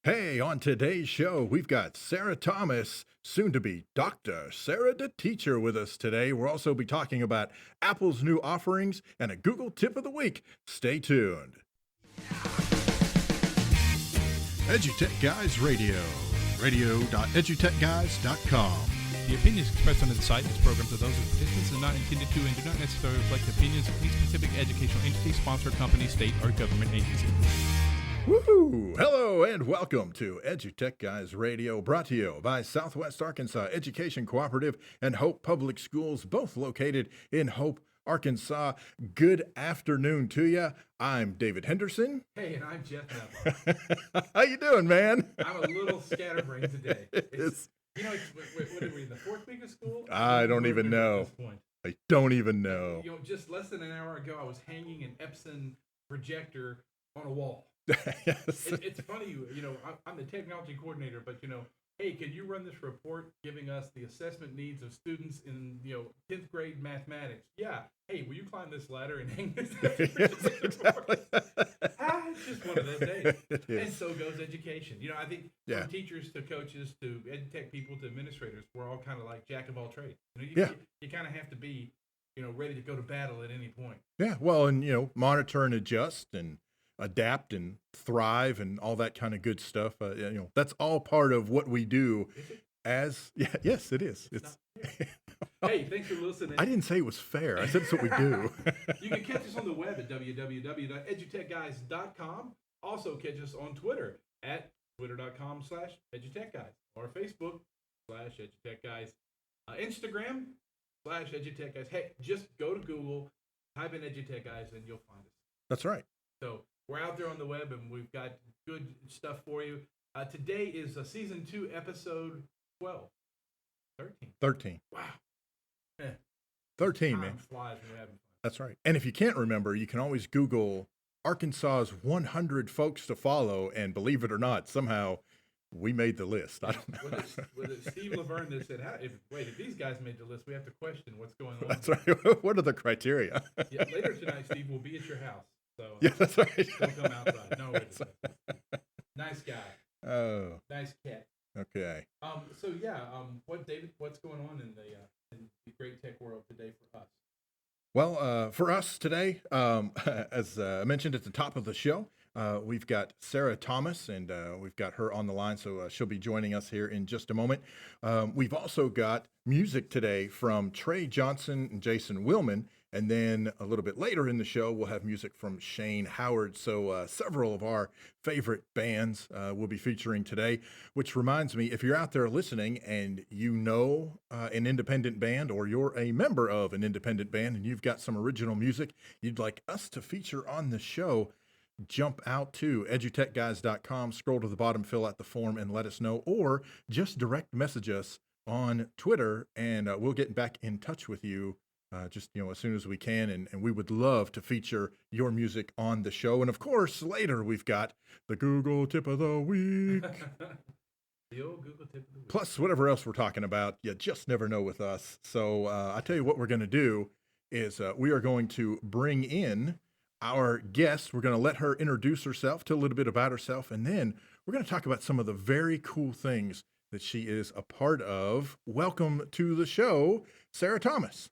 Hey, on today's show, we've got Sarah Thomas, soon to be Dr. Sarah the Teacher, with us today. We'll also be talking about Apple's new offerings and a Google tip of the week. Stay tuned. EduTech Guys Radio, radio.edutechguys.com. The opinions expressed on the site and this program are those of participants and not intended to and do not necessarily reflect the opinions of any specific educational entity, sponsor, company, state, or government agency. Woohoo! Hello and welcome to EduTech Guys Radio, brought to you by Southwest Arkansas Education Cooperative and Hope Public Schools, both located in Hope, Arkansas. Good afternoon to you. I'm David Henderson. Hey, and I'm Jeff Neville. How you doing, man? I'm a little scatterbrained today. What are we in the fourth week of school? I don't even know. At this point. I don't even know. Just less than an hour ago, I was hanging an Epson projector on a wall. Yes. It's funny, I'm the technology coordinator, but hey, can you run this report giving us the assessment needs of students in 10th grade mathematics? Yeah. Hey, will you climb this ladder and hang this? Yes, exactly. It's just one of those days. It is. And so goes education. I think Yeah. from teachers to coaches to ed tech people to administrators, we're all kind of like jack of all trades. Yeah. You kind of have to be, ready to go to battle at any point. Yeah, well, and monitor and adjust and adapt and thrive and all that kind of good stuff. That's all part of what we do. Is it? Yes, it is. It's. Hey, thanks for listening. I didn't say it was fair. I said it's what we do. You can catch us on the web at www.edutechguys.com. Also catch us on Twitter at twitter.com/edutechguys or Facebook/edutechguys, Instagram/edutechguys. Hey, just go to Google, type in edutechguys, and you'll find us. That's right. So we're out there on the web, and we've got good stuff for you. Today is season 2, episode 12. 13. 13. Wow. 13, Time man. flies when you're having fun. That's right. And if you can't remember, you can always Google Arkansas's 100 folks to follow, and believe it or not, somehow we made the list. I don't know. Was it Steve Laverne that said, if these guys made the list, we have to question what's going on? That's right. What are the criteria? Yeah, later tonight, Steve, we'll be at your house. So Yeah, that's right. don't come outside. No, wait. Nice guy. Oh, Nice cat. okay. David, what's going on in the great tech world today for us? Well, for us today, as I mentioned at the top of the show, we've got Sarah Thomas, and we've got her on the line, so she'll be joining us here in just a moment. We've also got music today from Trey Johnson and Jason Willman, and then a little bit later in the show, we'll have music from Shane Howard. So several of our favorite bands will be featuring today, which reminds me, if you're out there listening and you know an independent band or you're a member of an independent band and you've got some original music you'd like us to feature on the show, jump out to edutechguys.com, scroll to the bottom, fill out the form, and let us know, or just direct message us on Twitter, and we'll get back in touch with you as soon as we can, and we would love to feature your music on the show. And of course, later we've got the Google Tip of the Week. The old Google tip of the week. Plus whatever else we're talking about. You just never know with us. So I tell you what we're going to do is we are going to bring in our guest. We're going to let her introduce herself, tell a little bit about herself, and then we're going to talk about some of the very cool things that she is a part of. Welcome to the show, Sarah Thomas.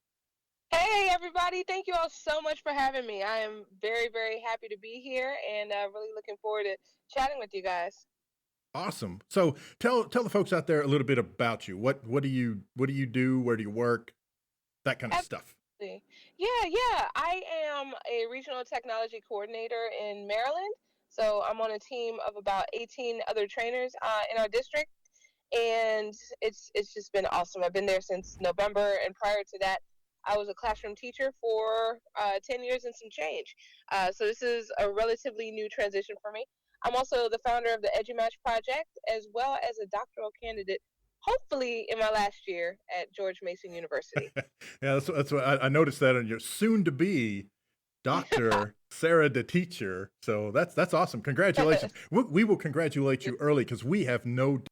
Hey, everybody. Thank you all so much for having me. I am very, very happy to be here and really looking forward to chatting with you guys. Awesome. So tell the folks out there a little bit about you. What do you do? Where do you work? That kind of stuff. Yeah. I am a regional technology coordinator in Maryland. So I'm on a team of about 18 other trainers in our district. And it's just been awesome. I've been there since November. And prior to that, I was a classroom teacher for 10 years and some change. So this is a relatively new transition for me. I'm also the founder of the EduMatch Project, as well as a doctoral candidate, hopefully in my last year at George Mason University. Yeah, that's what I noticed that on your soon-to-be Dr. Sarah the Teacher. So that's awesome. Congratulations. We will congratulate you early because we have no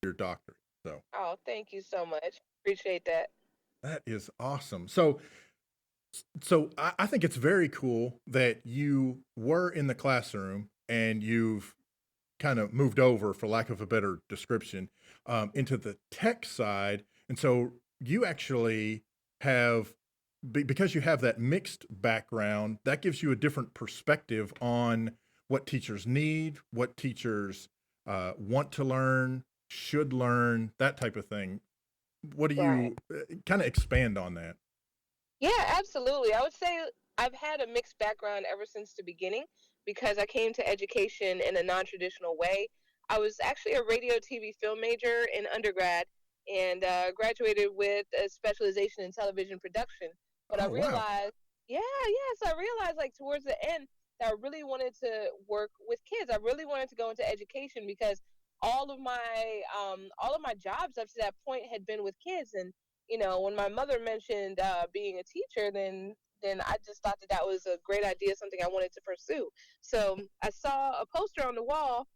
your doctorate. So. Oh, thank you so much. Appreciate that. That is awesome. So I think it's very cool that you were in the classroom and you've kind of moved over, for lack of a better description, into the tech side. And so you actually have, because you have that mixed background, that gives you a different perspective on what teachers need, what teachers want to learn, should learn, that type of thing. What do Right. you kind of expand on that? Yeah, absolutely. I would say I've had a mixed background ever since the beginning because I came to education in a non-traditional way. I was actually a radio, TV, film major in undergrad and graduated with a specialization in television production. But I Oh, wow. realized, so I realized like towards the end that I really wanted to work with kids. I really wanted to go into education because all of my jobs up to that point had been with kids, and when my mother mentioned being a teacher, then I just thought that that was a great idea, something I wanted to pursue. So I saw a poster on the wall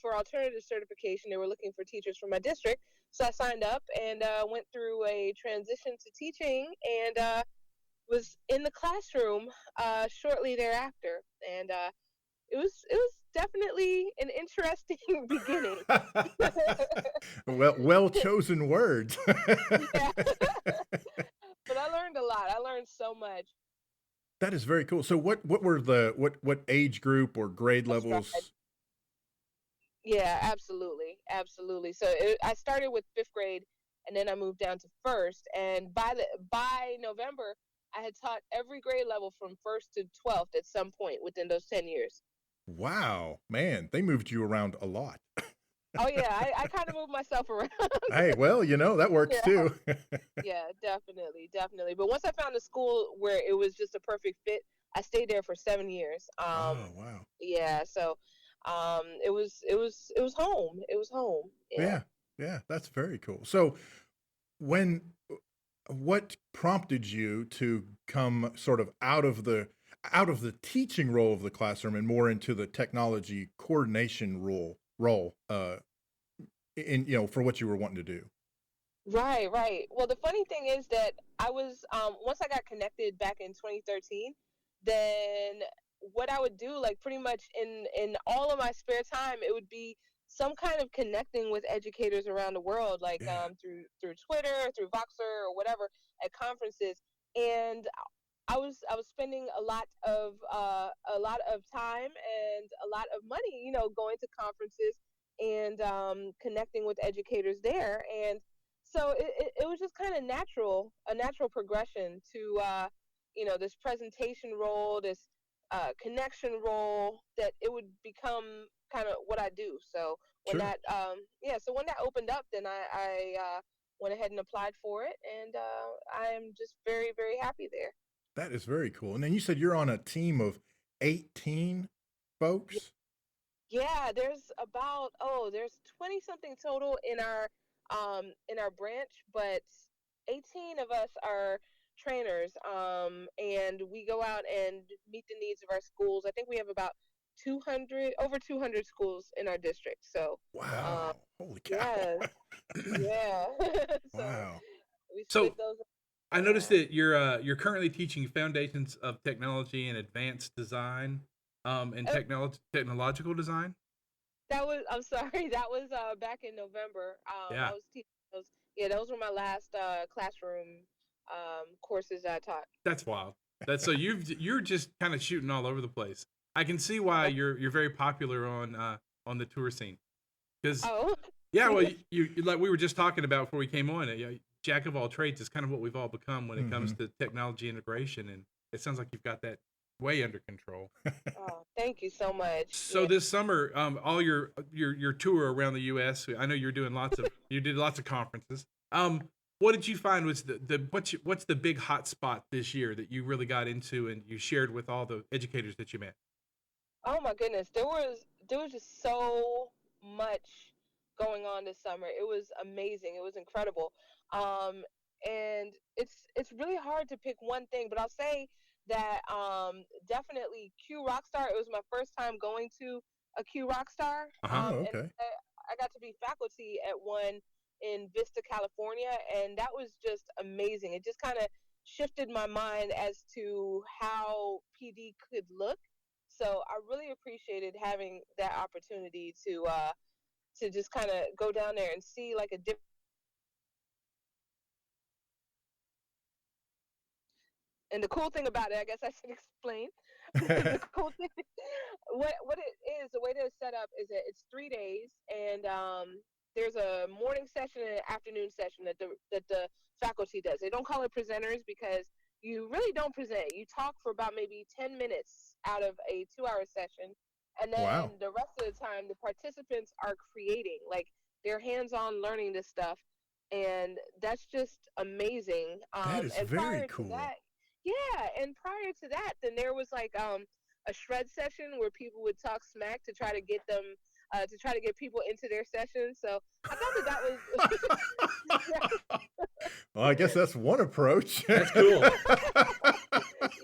for alternative certification. They were looking for teachers for my district, so I signed up and went through a transition to teaching and was in the classroom shortly thereafter. And it was definitely an interesting beginning. Well chosen words. Yeah. But I learned a lot. I learned so much. That is very cool. So what were the what age group or grade I tried. levels? Yeah, absolutely, absolutely. So I started with fifth grade, and then I moved down to first. And by November, I had taught every grade level from first to 12th at some point within those 10 years. Wow, man, they moved you around a lot. Oh yeah, I kind of moved myself around. Hey, well, that works Yeah, too. yeah, definitely, definitely. But once I found a school where it was just a perfect fit, I stayed there for 7 years. Oh, wow. Yeah, so it was home. It was home. Yeah. Yeah, yeah, that's very cool. So when what prompted you to come sort of out of the teaching role of the classroom and more into the technology coordination role in for what you were wanting to do? Right, right. Well, the funny thing is that I was once I got connected back in 2013, then what I would do, like pretty much in all of my spare time, it would be some kind of connecting with educators around the world, like Yeah, through Twitter, through Voxer, or whatever, at conferences. And I was spending a lot of time and a lot of money, going to conferences and connecting with educators there. And so it was just kind of a natural progression to this presentation role, this connection role, that it would become kind of what I do. So when sure. that opened up, then I went ahead and applied for it, and I am just very, very happy there. That is very cool. And then you said you're on a team of 18 folks? Yeah, there's 20 something total in our branch, but 18 of us are trainers, and we go out and meet the needs of our schools. I think we have about 200 over 200 schools in our district. So, um Wow. Holy cow. yeah, yeah. So Wow. we split So those up. I noticed Yeah. that you're currently teaching foundations of technology and advanced design, and Uh, technological design. I'm sorry, that was back in November. I Yeah, was teaching those. Yeah, those were my last classroom courses I taught. that's wild. That's so you're just kind of shooting all over the place. I can see why Oh, you're very popular on the tour scene because oh. yeah, well like we were just talking about before we came on. Yeah, jack of all trades is kind of what we've all become when it comes Hmm. to technology integration, and it sounds like you've got that way under control. Oh, thank you so much. So Yeah. this summer, all your tour around the U.S. I know you're doing you did lots of conferences. What did you find was what's the big hot spot this year that you really got into and you shared with all the educators that you met? Oh my goodness, there was just so much going on this summer. It was amazing. It was incredible. Um, and it's really hard to pick one thing, but I'll say that definitely Q Rockstar. It was my first time going to a Q Rockstar, Uh huh. Oh, and okay. I got to be faculty at one in Vista, California, and that was just amazing. It just kind of shifted my mind as to how PD could look. So I really appreciated having that opportunity to just kind of go down there and see like a different. And the cool thing about it, I guess I should explain. The cool thing, what it is, the way that it's set up is that it's 3 days, and there's a morning session and an afternoon session that the faculty does. They don't call it presenters because you really don't present. You talk for about maybe 10 minutes out of a 2 hour session, and Wow, then the rest of the time the participants are creating, like they're hands on learning this stuff, and that's just amazing. that is And very prior to cool. that, yeah, and prior to that, then there was like a shred session where people would talk smack to try to get them to try to get people into their session. So I thought that that was Well, I guess that's one approach. That's cool.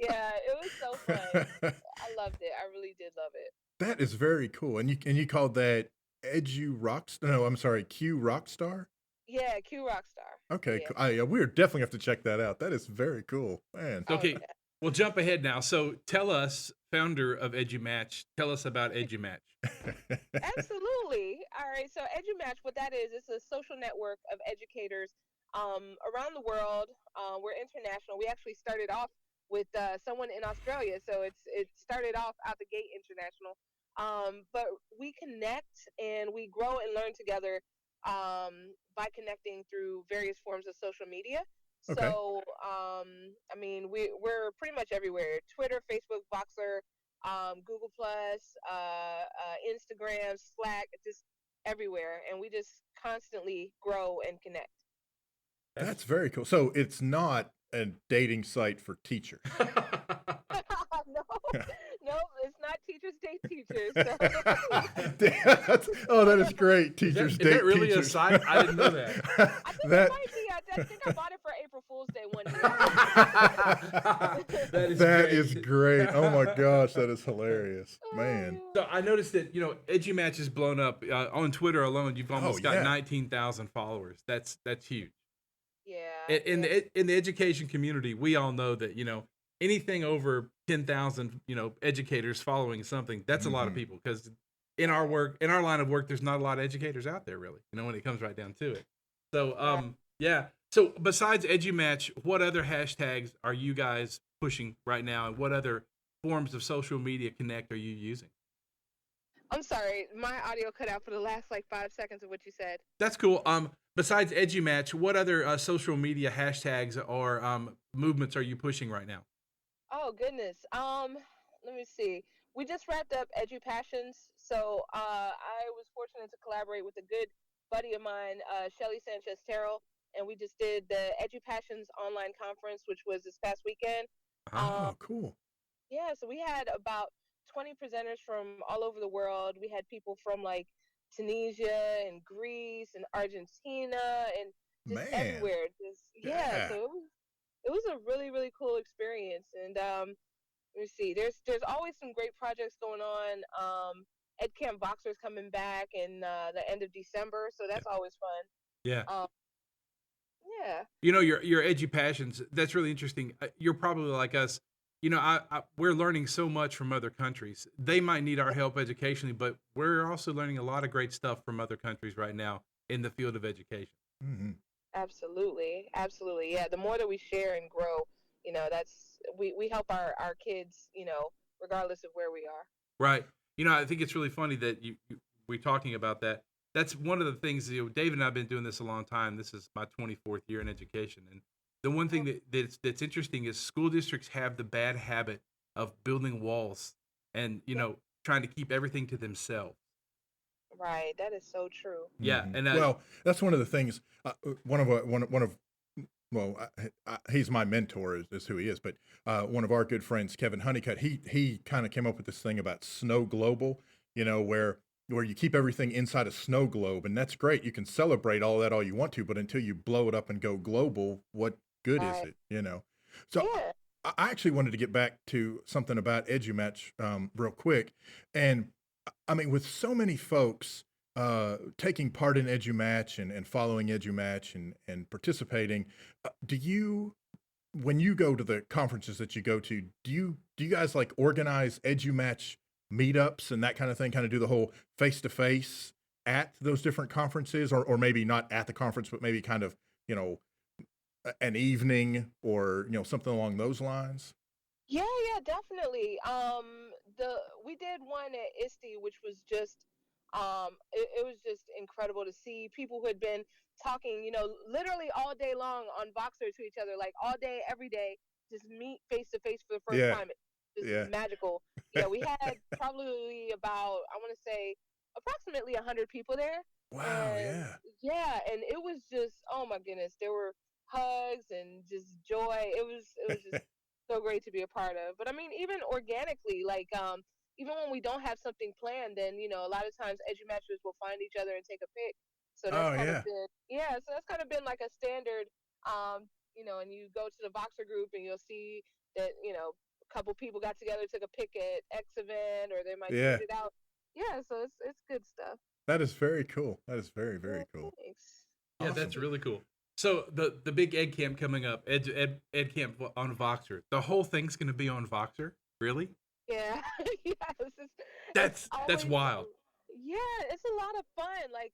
yeah, it was so fun. I loved it. I really did love it. That is very cool. And you called that Edu Rockstar? No, I'm sorry, Q Rockstar? Yeah, Q Rockstar. Okay, Yeah. cool. We're definitely have to check that out. That is very cool, man. Oh Okay, yeah. we'll jump ahead now. So tell us, founder of EduMatch, tell us about EduMatch. Absolutely. All right. So EduMatch, what that is, it's a social network of educators around the world. We're international. We actually started off with someone in Australia, so it started off out the gate international. But we connect and we grow and learn together by connecting through various forms of social media. Okay. So, I mean, we're pretty much everywhere: Twitter, Facebook, Voxer, Google Plus, Instagram, Slack, just everywhere, and we just constantly grow and connect. That's very cool. So it's not a dating site for teachers. No, no, it's not teachers date teachers. So Oh, that is great. Is that, Teachers is date that really a teachers. site? I didn't know that. I think it That might be. I think I bought it for April Fool's Day one That is that great. is great. Oh my gosh, that is hilarious, man. year. So I noticed that EduMatch is blown up on Twitter alone. You've almost got yeah. 19,000 followers. That's huge. Yeah, In yeah, in the education community, we all know that anything over 10,000 educators following something, that's a lot of Mhm. people, because in our work, in our line of work, there's not a lot of educators out there really, when it comes right down to it. So right. yeah. So besides EduMatch, what other hashtags are you guys pushing right now, and what other forms of social media connect are you using? I'm sorry, my audio cut out for the last like 5 seconds of what you said. That's cool. Besides EduMatch, what other social media hashtags or movements are you pushing right now? Oh goodness. Let me see. We just wrapped up Edu Passions, so I was fortunate to collaborate with a good buddy of mine, Shelly Sanchez Terrell, and we just did the Edu Passions online conference, which was this past weekend. Um, Oh, cool. yeah, so we had about 20 presenters from all over the world. We had people from like Tunisia and Greece and Argentina and just Man. everywhere. Just yeah, Yeah. so it was a really really cool experience. And let me see. There's always some great projects going on. EdCamp Boxer's coming back in the end of December, so Yeah. that's always fun. Yeah. Yeah. Your edgy passions, that's really interesting. You're probably like us. We're learning so much from other countries. They might need our help educationally, but we're also learning a lot of great stuff from other countries right now in the field of education. Mhm. Absolutely, absolutely. Yeah, the more that we share and grow, that's we help our kids, regardless of where we are. Right. I think it's really funny that we're talking about that. That's one of the things. David and I've been doing this a long time. This is my 24th year in education, and the one thing Oh, that's interesting is school districts have the bad habit of building walls and yeah, trying to keep everything to themselves. right. That is so true. Yeah, Mhm. and Well, that's one of the things. One of well, he's my mentor, is who he is. But one of our good friends, Kevin Honeycutt, he kind of came up with this thing about snow global. Where you keep everything inside a snow globe, and that's great. You can celebrate all that all you want to, but until you blow it up and go global, what good is Right. it? So Yeah. I actually wanted to get back to something about EduMatch real quick, and I mean, with so many folks taking part in EduMatch and following EduMatch and participating, do you, when you go to the conferences that you go to, do you guys like organize EduMatch meetups and that kind of thing, kind of do the whole face to face at those different conferences, or maybe not at the conference, but maybe kind of, you know, an evening or, you know, something along those lines? Yeah, yeah, definitely. The we did one at ISTE, which was just, it was just incredible to see people who had been talking, literally all day long on Voxer to each other, like all day, every day, just meet face to face for the first Yeah, time. It's just yeah. magical. Yeah, we had probably about, I want to say, approximately 100 people there, Wow, and yeah. yeah, and it was just, oh my goodness, there were hugs and just joy. It was just so great to be a part of. But I mean, even organically, like, even when we don't have something planned, then a lot of times EduMatchers will find each other and take a pic. So that's Oh, kind of yeah. been, yeah. So that's kind of been like a standard, and you go to the Voxer group and you'll see that a couple people got together, took a pic at X event, or they might Yeah. tweet it out. Yeah, so it's good stuff. That is very cool. That is very, Yeah, very cool. thanks. Yeah, Awesome. that's really cool. So the big Ed Camp coming up, Ed Camp on Voxer. The whole thing's going to be on Voxer. Really? Yeah, yes, it's That's always wild. yeah, it's a lot of fun. Like,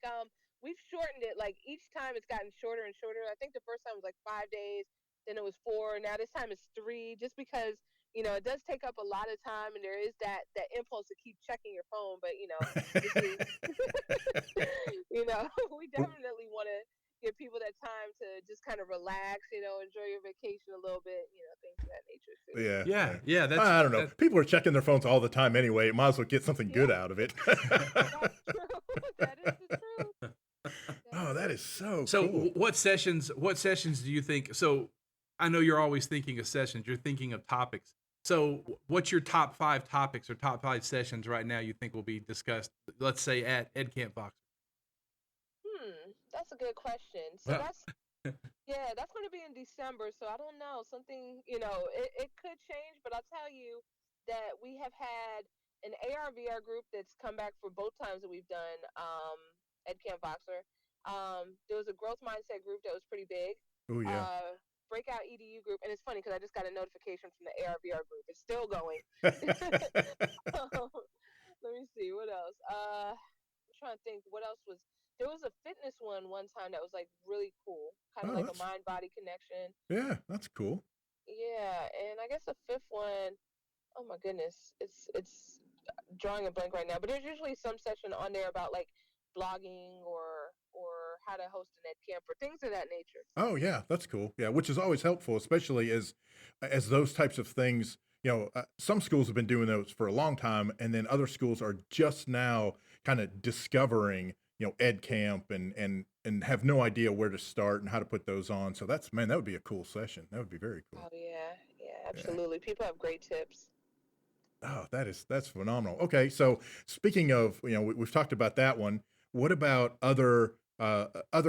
we've shortened it. Like each time it's gotten shorter and shorter. I think the first time was like 5 days, then it was 4. Now this time it's 3, just because it does take up a lot of time, and there is that impulse to keep checking your phone. But this is we definitely want to give people that time to just kind of relax, enjoy your vacation a little bit, things of that nature too. Yeah, Yeah, yeah. yeah. I don't know. That. People are checking their phones all the time anyway. Might as well get something Yeah, good out of it. that's true. That is the truth. That Oh, is that the is truth. so So cool. what sessions? What sessions do you think? So I know you're always thinking of sessions. You're thinking of topics. So what's your top 5 topics or top 5 sessions right now you think will be discussed? Let's say at Ed Camp Voxer. That's a good question. So Well, that's yeah, that's going to be in December. So I don't know. Something, it could change, but I'll tell you that we have had an AR/VR group that's come back for both times that we've done at Camp Boxer. There was a growth mindset group that was pretty big. Oh, yeah. Breakout EDU group, and it's funny because I just got a notification from the AR/VR group. It's still going. Let me see what else. I'm trying to think what else was. There was a fitness one time that was like really cool, kind of Oh, like a that's, mind body connection. yeah, that's cool. Yeah, and I guess the fifth one, oh my goodness, it's drawing a blank right now. But there's usually some session on there about like blogging or how to host an ed camp or things of that nature. Oh, yeah, that's cool. Yeah, which is always helpful, especially as those types of things. Some schools have been doing those for a long time, and then other schools are just now kind of discovering, Ed Camp and have no idea where to start and how to put those on. So that's, man, that would be a cool session. That would be very cool. Oh yeah, yeah, Yeah. absolutely. People have great tips. Oh, that's phenomenal. Okay, so speaking of, we've talked about that one. What about other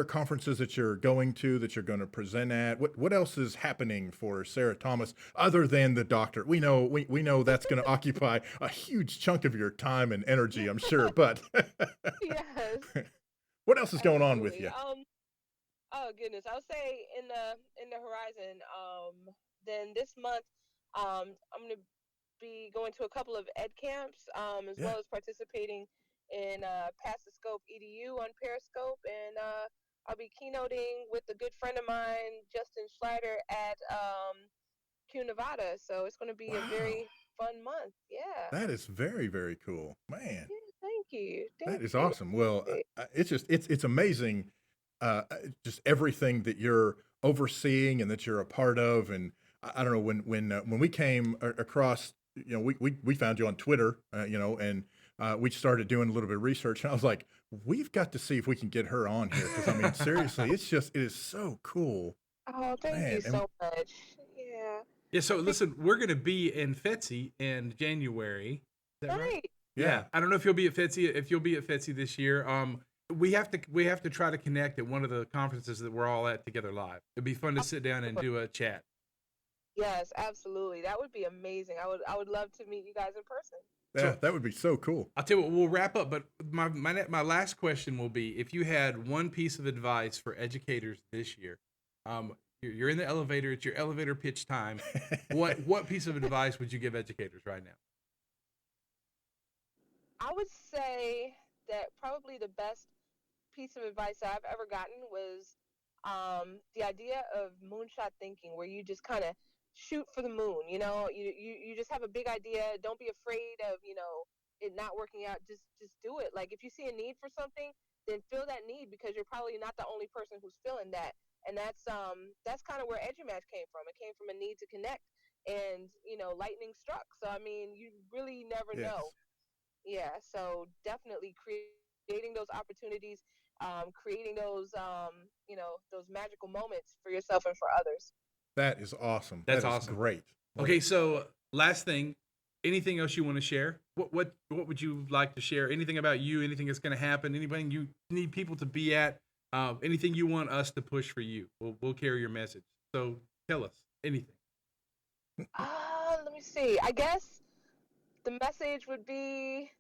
conferences that you're going to, that you're going to present at? What else is happening for Sarah Thomas other than the doctor? We know that's going to occupy a huge chunk of your time and energy, I'm sure. But Yes, what else is going on with absolutely. you? Oh goodness, I would say in the horizon. Then this month, I'm gonna be going to a couple of ed camps, as Yeah. well as participating in Pass the Scope EDU on Periscope, and I'll be keynoting with a good friend of mine, Justin Schleider, at Q Nevada. So it's going to be a Wow, very fun month. Yeah. that is very, very cool, man. Yeah. Thank you. That Thank is you. awesome. Well, Appreciate it's just it's amazing, just everything that you're overseeing and that you're a part of. And I don't know, when we came across, we found you on Twitter, and we started doing a little bit of research, and I was like, we've got to see if we can get her on here, because I mean, seriously, it is so cool, Oh, thank you man. And so much. Yeah. yeah. So listen, we're gonna be in FETSI in January. Is that right? Right. Yeah. yeah, I don't know if you'll be at FETSI. If you'll be at FETSI this year, we have to try to connect at one of the conferences that we're all at together live. It'd be fun to sit down and do a chat. Yes, absolutely. That would be amazing. I would love to meet you guys in person. yeah, So that would be so cool. I'll tell you what, we'll wrap up. But my last question will be: if you had one piece of advice for educators this year, you're in the elevator. It's your elevator pitch time. What piece of advice would you give educators right now? I would say that probably the best piece of advice I've ever gotten was the idea of moonshot thinking, where you just kind of shoot for the moon. You just have a big idea. Don't be afraid of it not working out. Just do it. Like if you see a need for something, then fill that need, because you're probably not the only person who's feeling that. And that's kind of where EduMatch came from. It came from a need to connect, and lightning struck. So I mean, you really never Yes. know. Yeah, so definitely creating those opportunities, creating those magical moments for yourself and for others. That is awesome. That's That is awesome. great. Okay, so last thing, anything else you want to share? What would you like to share? Anything about you? Anything that's going to happen? Anything you need people to be at? Anything you want us to push for you? We'll carry your message. So tell us anything. Let me see. I guess the message would be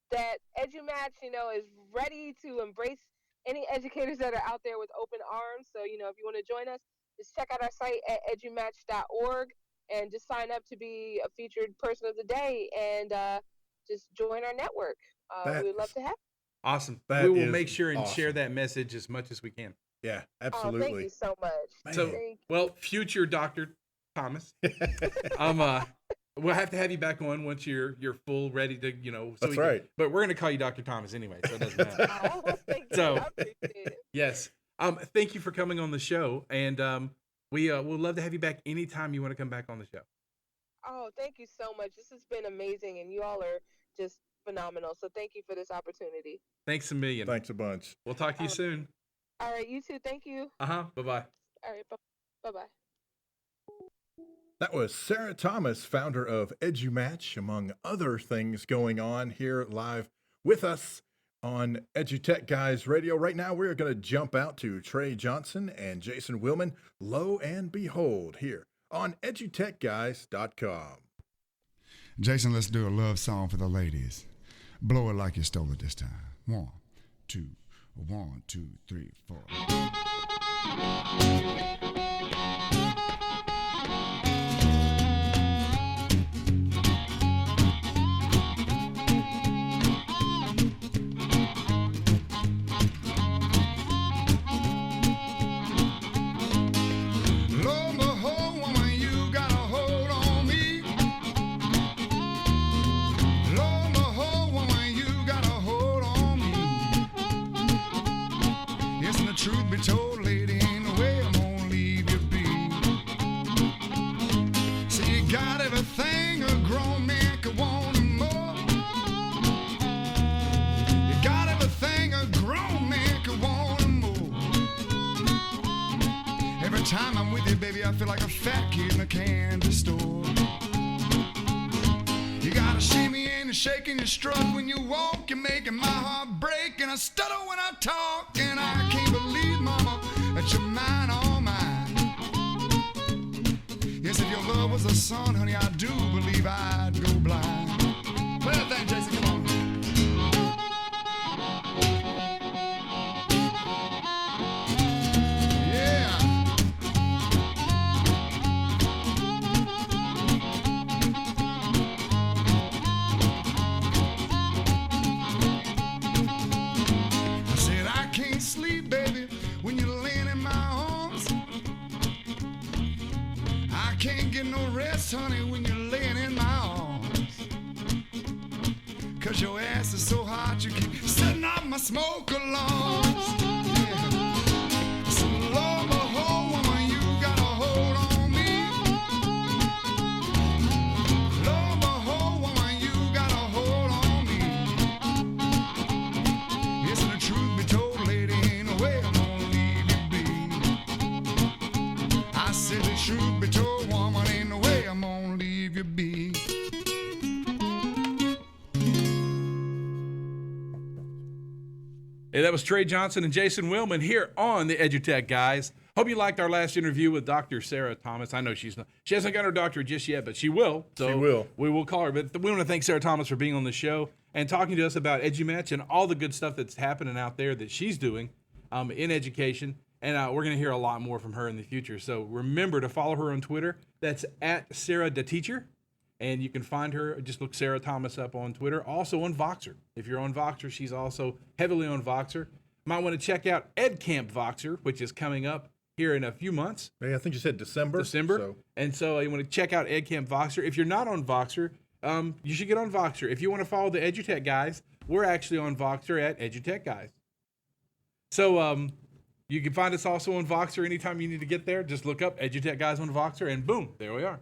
that EduMatch, is ready to embrace any educators that are out there with open arms. So, if you want to join us, just check out our site at edumatch.org and just sign up to be a featured person of the day, and just join our network. We would love to have you. Awesome. That We will is make sure and share awesome. that message as much as we can. Yeah, Oh, absolutely. thank you so much. Man. So, Thank well, future Dr. Thomas, we'll have to have you back on once you're full, ready to, so That's right. But we're going to call you Dr. Thomas anyway, so it doesn't matter. Oh, thank you. So- I appreciate it. Yes. Thank you for coming on the show, and we'll love to have you back anytime you want to come back on the show. Oh, thank you so much. This has been amazing, and you all are just phenomenal. So thank you for this opportunity. Thanks a million. Thanks a bunch. We'll talk to you soon. All right, you too. Thank you. Bye-bye. All right, bye-bye. That was Sarah Thomas, founder of EduMatch, among other things going on here live with us on EduTechGuys Radio. Right now, we're going to jump out to Trey Johnson and Jason Willman, Lo and Behold, here on EduTechGuys.com. Jason, let's do a love song for the ladies. Blow it like you stole it this time. 1, 2, 1, 2, 3, 4. Lo and behold, woman, you got a hold on me. Lo and behold, woman, you got a hold on me. Yes, and the truth be told, lady, ain't no way I'm gonna leave you be. See, you got everything a grown man could want and more. You got everything a grown man could want and more. Every time I'm with you, baby, I feel like a fat kid in a candy store. You gotta shimmy and you shake and you strut when you walk. You're making my heart break, and I stutter when I talk. And I can't believe, mama, that you're mine, all mine. Yes, if your love was a sun, honey, I do believe I'd go blind. Play that thing, Jason, come on. Yeah. I said I can't sleep, baby, when you're laying in my arms. I can't get no rest, honey, when you're laying in my arms. 'Cause your ass is so hot, you keep setting off my smoke alarms. Yeah. So lo and behold, woman, you got a hold on me. Lo and behold, woman, you got a hold on me. Yes, and the truth be told, lady, ain't no way I'm gonna leave you be. I said the truth be told, woman, ain't no way I'm gonna leave you be. Hey, that was Trey Johnson and Jason Willman here on the EduTech Guys. Hope you liked our last interview with Dr. Sarah Thomas. I know she hasn't got her doctorate just yet, but she will. So She will. We will call her. But we want to thank Sarah Thomas for being on the show and talking to us about EduMatch and all the good stuff that's happening out there that she's doing in education. And we're going to hear a lot more from her in the future. So remember to follow her on Twitter. That's at Sarah the Teacher. And you can find her, just look Sarah Thomas up on Twitter. Also on Voxer. If you're on Voxer, she's also heavily on Voxer. Might want to check out EdCamp Voxer, which is coming up here in a few months. Hey, I think you said December. So. And so you want to check out EdCamp Voxer. If you're not on Voxer, you should get on Voxer. If you want to follow the EduTech guys, we're actually on Voxer at EduTechGuys. So you can find us also on Voxer anytime you need to get there. Just look up EduTechGuys on Voxer, and boom, there we are.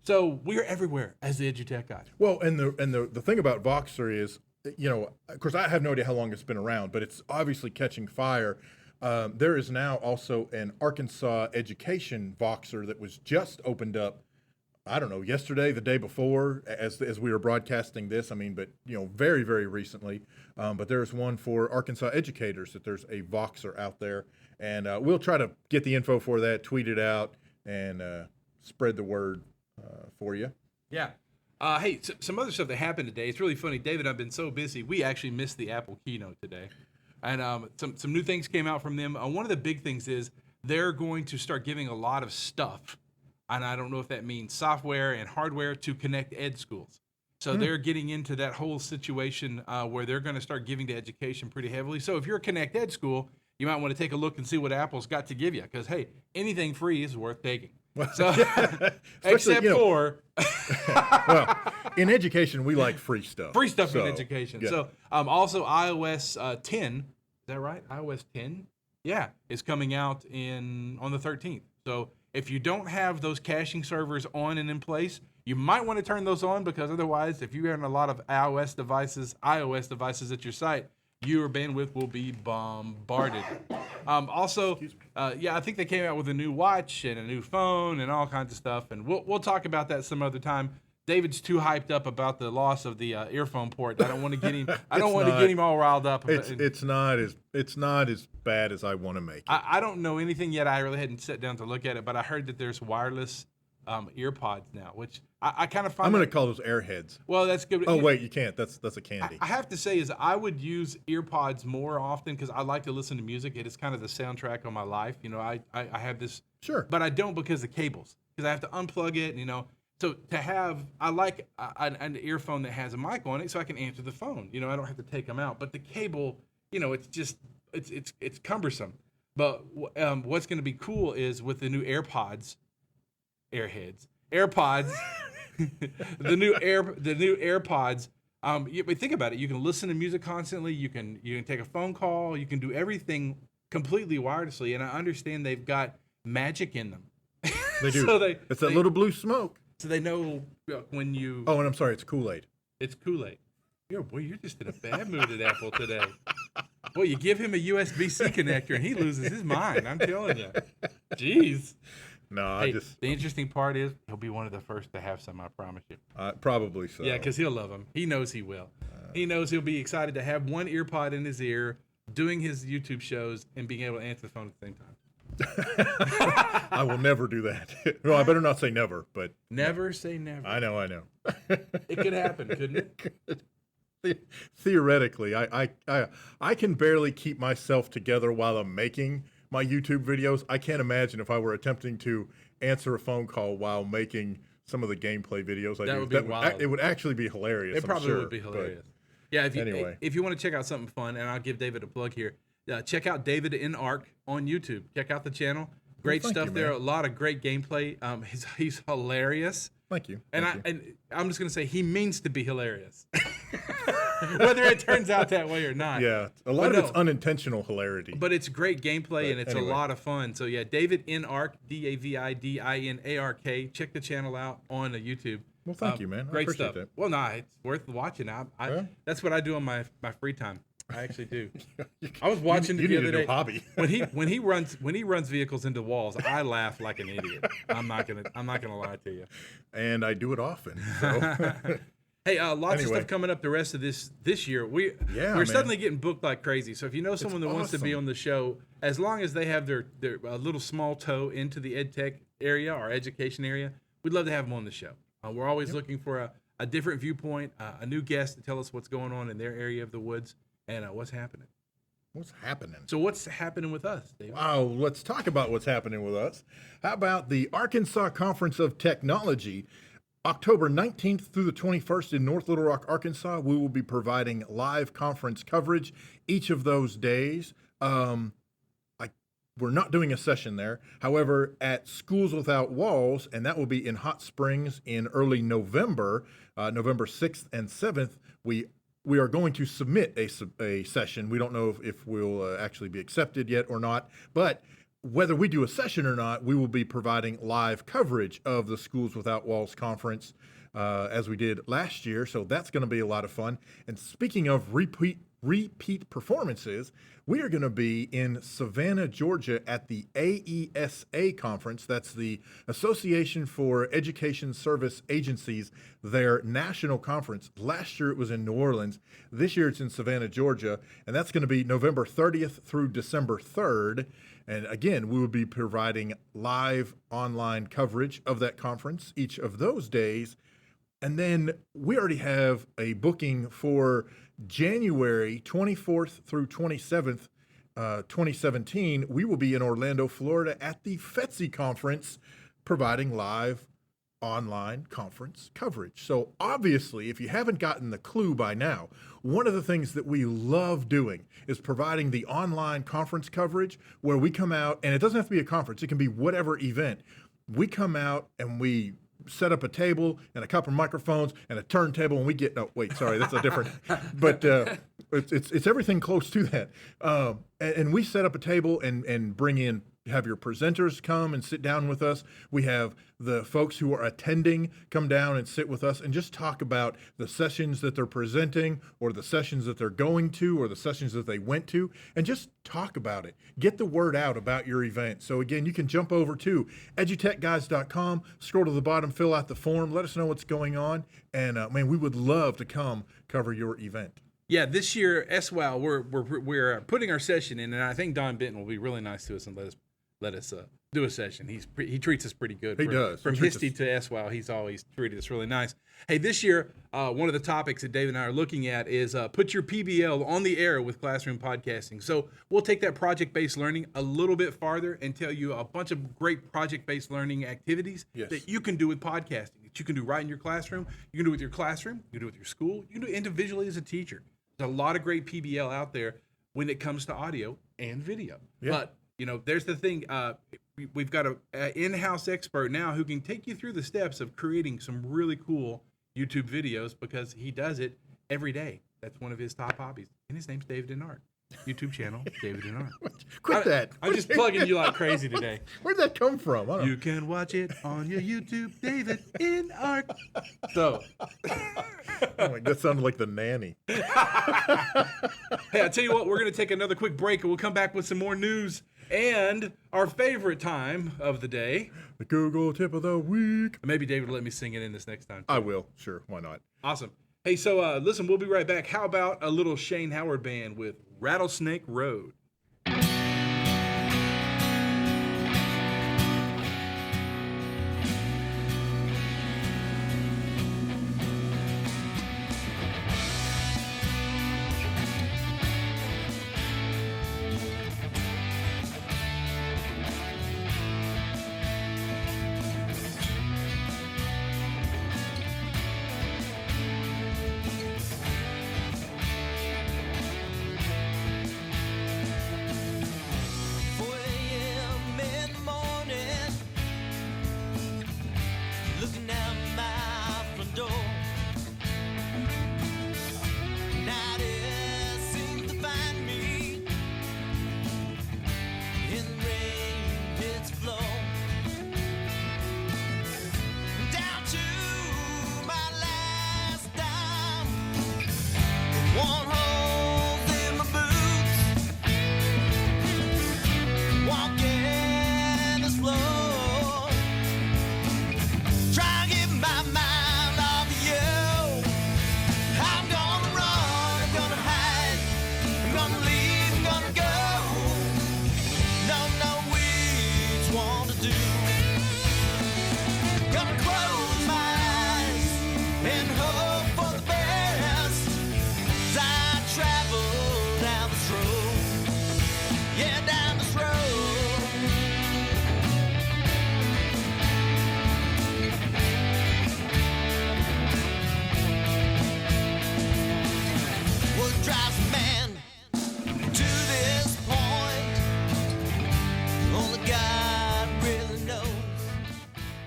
So we're everywhere as the EduTech guys. Well, and the thing about Voxer is, of course, I have no idea how long it's been around, but it's obviously catching fire. There is now also an Arkansas education Voxer that was just opened up, I don't know, yesterday, the day before, as we were broadcasting this. I mean, but very, very recently. But there's one for Arkansas educators, that there's a Voxer out there, and we'll try to get the info for that, tweet it out, and spread the word for you. Yeah. Hey, some other stuff that happened today. It's really funny, David. I've been so busy. We actually missed the Apple keynote today, and some new things came out from them. One of the big things is they're going to start giving a lot of stuff. And I don't know if that means software and hardware to connect ed schools. So they're getting into that whole situation where they're going to start giving to education pretty heavily. So if you're a Connect Ed school, you might want to take a look and see what Apple's got to give you. Because, hey, anything free is worth taking. So, except for... well, in education, we like free stuff. Free stuff in education. Yeah. So also iOS 10, is that right? iOS 10? Yeah, is coming out on the 13th. So if you don't have those caching servers on and in place, you might want to turn those on, because otherwise, if you're having a lot of iOS devices at your site, your bandwidth will be bombarded. I think they came out with a new watch and a new phone and all kinds of stuff, and we'll talk about that some other time. David's too hyped up about the loss of the earphone port. I don't want to get him. I don't want to get him all riled up. It's not as bad as I want to make it. I don't know anything yet. I really hadn't sat down to look at it, but I heard that there's wireless ear pods now, which I kind of find. I'm going to call those Airheads. Well, that's good. Oh wait, you can't. That's a candy. I have to say is I would use ear pods more often, because I like to listen to music. It is kind of the soundtrack of my life. I have this. Sure. But I don't, because of cables, because I have to unplug it. So I like an earphone that has a mic on it, so I can answer the phone. I don't have to take them out. But the cable, it's just it's cumbersome. But what's going to be cool is with the new AirPods, AirPods, the new AirPods. But think about it. You can listen to music constantly. You can take a phone call. You can do everything completely wirelessly. And I understand they've got magic in them. They do. It's that little blue smoke. So they know when you... Oh, and I'm sorry, it's Kool-Aid. It's Kool-Aid. You're just in a bad mood at Apple today. Boy, you give him a USB-C connector and he loses his mind. I'm telling you. Jeez. No, The interesting part is he'll be one of the first to have some, I promise you. Probably so. Yeah, because he'll love them. He knows he will. He knows he'll be excited to have one ear pod in his ear, doing his YouTube shows, and being able to answer the phone at the same time. I will never do that. No, I better not say never, but never say never. I know. It could happen, couldn't it? Theoretically, I can barely keep myself together while I'm making my YouTube videos. I can't imagine if I were attempting to answer a phone call while making some of the gameplay videos I do. That would be wild. It would actually be hilarious. It probably would be hilarious. Yeah, if you want to check out something fun, and I'll give David a plug here, check out David in Arc on YouTube. Check out the channel. Great stuff there. A lot of great gameplay. He's hilarious. Thank you. And I'm just gonna say he means to be hilarious, whether it turns out that way or not. Yeah, a lot of it's unintentional hilarity. But it's great gameplay, and it's a lot of fun. So yeah, David in Arc, DAVIDINARK. Check the channel out on YouTube. Well, thank you, man. Great I appreciate stuff. that. Well, it's worth watching. That's what I do on my free time. I actually do. I was watching the other day. Hobby. when he runs vehicles into walls, I laugh like an idiot. I'm not gonna lie to you. And I do it often. So. Hey, lots of stuff coming up the rest of this year. We're suddenly getting booked like crazy. So if you know someone that wants to be on the show, as long as they have their little small toe into the ed tech area or education area, we'd love to have them on the show. We're always looking for a different viewpoint, a new guest to tell us what's going on in their area of the woods. And what's happening? What's happening? So what's happening with us, David? Wow, let's talk about what's happening with us. How about the Arkansas Conference of Technology October 19th through the 21st in North Little Rock, Arkansas, we will be providing live conference coverage each of those days. We're not doing a session there. However, at Schools Without Walls, and that will be in Hot Springs in early November, November 6th and 7th, we are going to submit a session. We don't know if we'll actually be accepted yet or not, but whether we do a session or not, we will be providing live coverage of the Schools Without Walls conference as we did last year. So that's going to be a lot of fun. And speaking of repeat performances, we are going to be in Savannah, Georgia at the AESA conference. That's the Association for Education Service Agencies, their national conference. Last year it was in New Orleans. This year it's in Savannah, Georgia, and that's going to be November 30th through December 3rd. And again, we will be providing live online coverage of that conference each of those days. And then we already have a booking for January 24th through 27th, 2017. We will be in Orlando, Florida at the FETSI conference providing live online conference coverage. So obviously, if you haven't gotten the clue by now, one of the things that we love doing is providing the online conference coverage where we come out, and it doesn't have to be a conference, it can be whatever event. We come out and we set up a table and a couple of microphones and a turntable, and we get, no, wait, sorry, that's a different, but it's everything close to that. And we set up a table and bring in, have your presenters come and sit down with us. We have the folks who are attending come down and sit with us and just talk about the sessions that they're presenting or the sessions that they're going to or the sessions that they went to, and just talk about it. Get the word out about your event. So again, you can jump over to edutechguys.com, scroll to the bottom, fill out the form, let us know what's going on, and man, we would love to come cover your event. Yeah, this year, SWAL, we're putting our session in, and I think Don Benton will be really nice to us and let us do a session. He treats us pretty good. He does. From HISTE to SWAL, he's always treated us really nice. Hey, this year, one of the topics that Dave and I are looking at is put your PBL on the air with classroom podcasting. So we'll take that project-based learning a little bit farther and tell you a bunch of great project-based learning activities that you can do with podcasting, that you can do right in your classroom. You can do it with your classroom. You can do it with your school. You can do it individually as a teacher. There's a lot of great PBL out there when it comes to audio and video. Yeah. But there's the thing. We've got an in-house expert now who can take you through the steps of creating some really cool YouTube videos because he does it every day. That's one of his top hobbies. And his name's David Denard. YouTube channel, David Denard. Quit that. I'm just plugging you like crazy today. Where'd that come from? I don't You can watch it on your YouTube, David Denard. So. That sounded like the nanny. Hey, I tell you what, we're going to take another quick break and we'll come back with some more news and our favorite time of the day. The Google tip of the week. Maybe David will let me sing it in this next time. I will. Sure. Why not? Awesome. Hey, so listen, we'll be right back. How about a little Shane Howard band with Rattlesnake Road?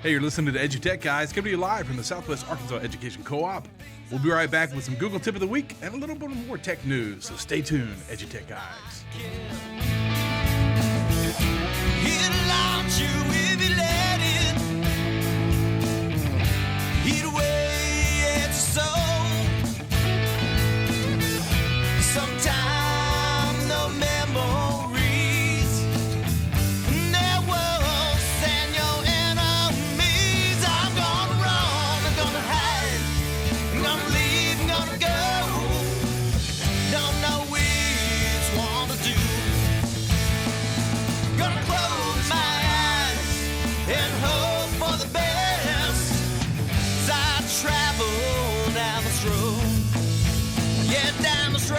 Hey, you're listening to EduTech Guys, coming to you live from the Southwest Arkansas Education Co-op. We'll be right back with some Google Tip of the Week and a little bit more tech news, so stay tuned, EduTech Guys. He'll launch you if you let it. He'd away at your soul. Sometimes no memories. Their worlds and your enemies. I'm gonna run, I'm gonna hide. I'm gonna leave, I'm gonna go. Don't know which one to do. Gonna close my eyes and hope for the best as I travel down this road. Yeah, down this road.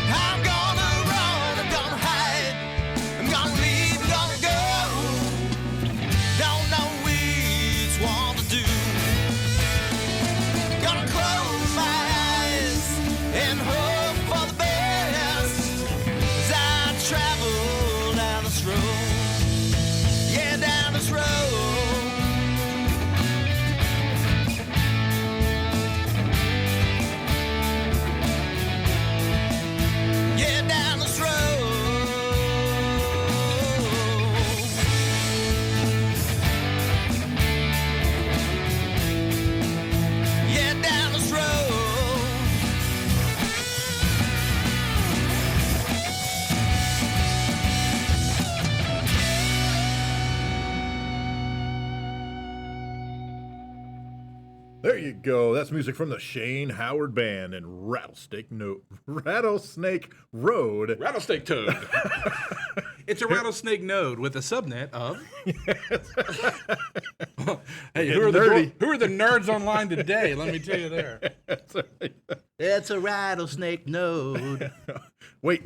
I'm gonna run, I'm gonna hide, I'm gonna leave, I'm gonna go. Don't know which one to do. Gonna close my eyes and hope for the best as I travel down this road. Yeah, down this road. Yeah, down this road. Yeah, down this road. There you go. That's music from the Shane Howard Band and Rattlesnake Road. Rattlesnake Toad. It's a rattlesnake node with a subnet of. Hey, who are the nerds online today? Let me tell you there. It's a rattlesnake node. Wait,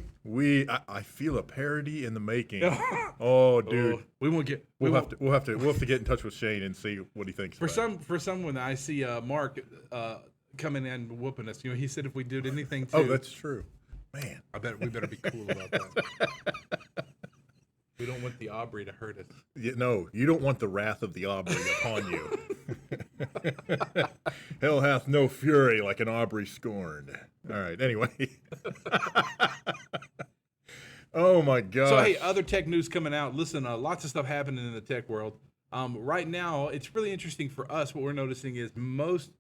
I feel a parody in the making. Oh, dude. We won't get. We'll have to get in touch with Shane and see what he thinks. For someone I see Mark coming in and whooping us. You know, he said if we did anything to. Oh, that's true. Man, we better be cool about that. We don't want the Aubrey to hurt us. No, you don't want the wrath of the Aubrey upon you. Hell hath no fury like an Aubrey scorned. All right, anyway. Oh, my God. So, hey, other tech news coming out. Listen, lots of stuff happening in the tech world. Right now, it's really interesting for us. What we're noticing is most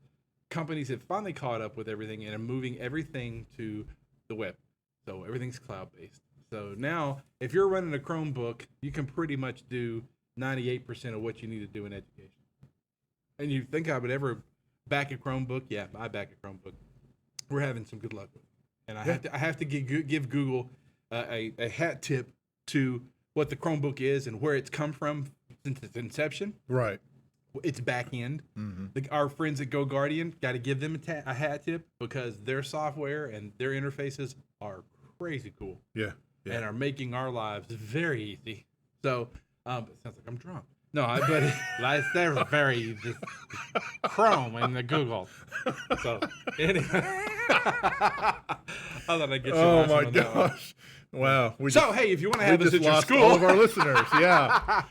companies have finally caught up with everything and are moving everything to the web. So everything's cloud-based. So now, if you're running a Chromebook, you can pretty much do 98% of what you need to do in education. And you think I would ever back a Chromebook? Yeah, I back a Chromebook. We're having some good luck with it. And I have to give Google a hat tip to what the Chromebook is and where it's come from since its inception. Right. Its back end. Mm-hmm. Our friends at GoGuardian, got to give them a hat tip because their software and their interfaces are crazy cool. Yeah. And are making our lives very easy. So, it sounds like I'm drunk. No, but they're very just Chrome and the Google. So, anyway. I thought I'd get you. Oh, my gosh. Wow. Hey, if you want to have us at your school. All of our listeners, yeah.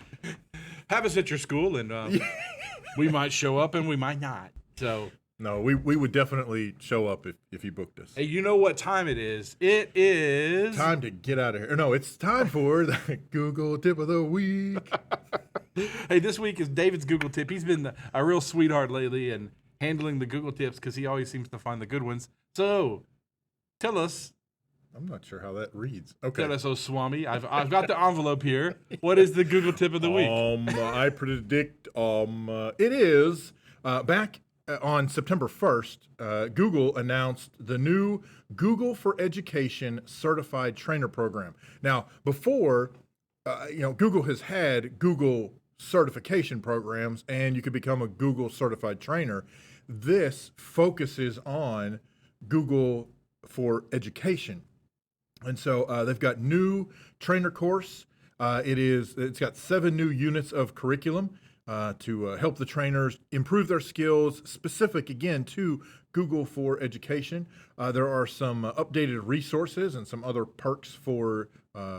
Have us at your school, and we might show up and we might not. So. No, we would definitely show up if you booked us. Hey, you know what time it is? It is time to get out of here. No, it's time for the Google Tip of the Week. Hey, this week is David's Google Tip. He's been a real sweetheart lately and handling the Google Tips because he always seems to find the good ones. So, tell us. I'm not sure how that reads. Okay. Tell us, oh Swami. I've got the envelope here. What is the Google Tip of the week? I predict it is back on September 1st, Google announced the new Google for Education Certified Trainer Program. Now, before, Google has had Google certification programs, and you could become a Google certified trainer. This focuses on Google for Education. And so they've got new trainer course. It's got 7 new units of curriculum to help the trainers improve their skills, specific again to Google for Education. There are some updated resources and some other perks for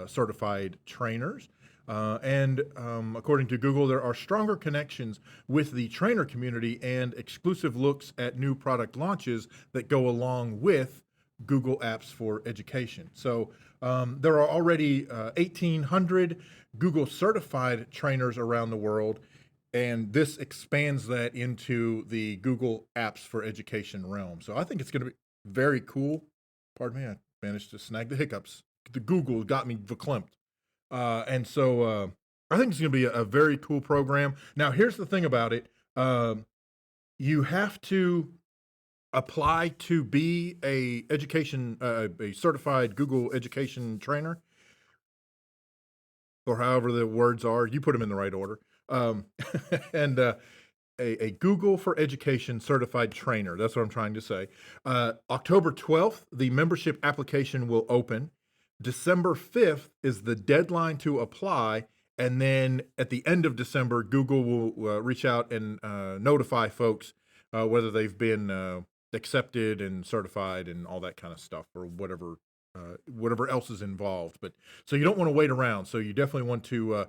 certified trainers. And according to Google, there are stronger connections with the trainer community and exclusive looks at new product launches that go along with Google Apps for Education. So there are already 1,800 Google certified trainers around the world, and this expands that into the Google Apps for Education realm. So I think it's going to be very cool. Pardon me, I managed to snag the hiccups. The Google got me verklempt. And so I think it's going to be a very cool program. Now, here's the thing about it. You have to apply to be a certified Google education trainer, or however the words are. You put them in the right order. And a Google for Education certified trainer. That's what I'm trying to say. October 12th, the membership application will open. December 5th is the deadline to apply, and then at the end of December, Google will reach out and notify folks whether they've been accepted and certified and all that kind of stuff, or whatever else is involved. But so you don't want to wait around. So you definitely want to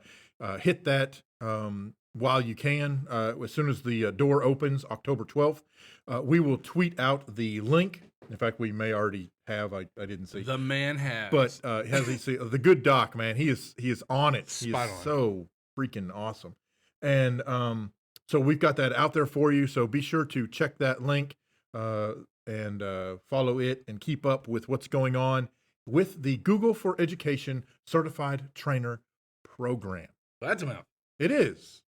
hit that while you can. As soon as the door opens, October 12th, we will tweet out the link. In fact, we may already have. I didn't see. The man has. But has he seen the good doc, man? He is on it. He Spot is on. so freaking awesome. And so we've got that out there for you. So be sure to check that link and follow it and keep up with what's going on with the Google for Education Certified Trainer Program. That's a mouth. It is.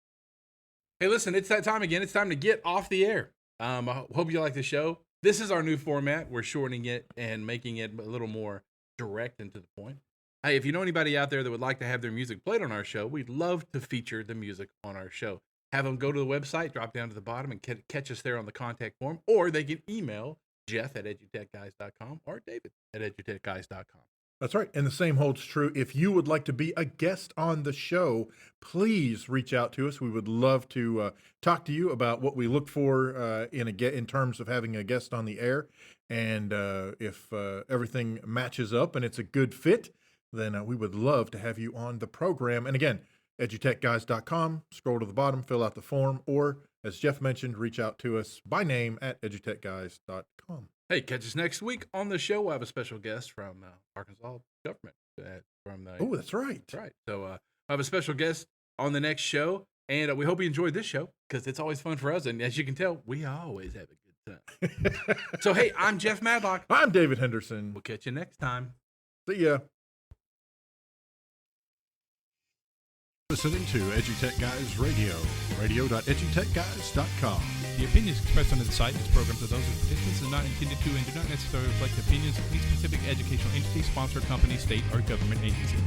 Hey, listen, it's that time again. It's time to get off the air. I hope you like the show. This is our new format. We're shortening it and making it a little more direct and to the point. Hey, if you know anybody out there that would like to have their music played on our show, we'd love to feature the music on our show. Have them go to the website, drop down to the bottom, and catch us there on the contact form, or they can email Jeff@edutechguys.com or David@edutechguys.com. That's right. And the same holds true. If you would like to be a guest on the show, please reach out to us. We would love to talk to you about what we look for in terms of having a guest on the air. And if everything matches up and it's a good fit, then we would love to have you on the program. And again, edutechguys.com, scroll to the bottom, fill out the form, or as Jeff mentioned, reach out to us by name at edutechguys.com. Hey, catch us next week on the show. We'll have a special guest from Arkansas government. Oh, that's right. That's right. So we'll have a special guest on the next show, and we hope you enjoyed this show because it's always fun for us. And as you can tell, we always have a good time. So, hey, I'm Jeff Madlock. I'm David Henderson. We'll catch you next time. See ya. Listening to EduTech Guys Radio, radio.edutechguys.com. The opinions expressed on the site and its programs are those of participants and not intended to and do not necessarily reflect the opinions of any specific educational entity, sponsor, company, state, or government agency.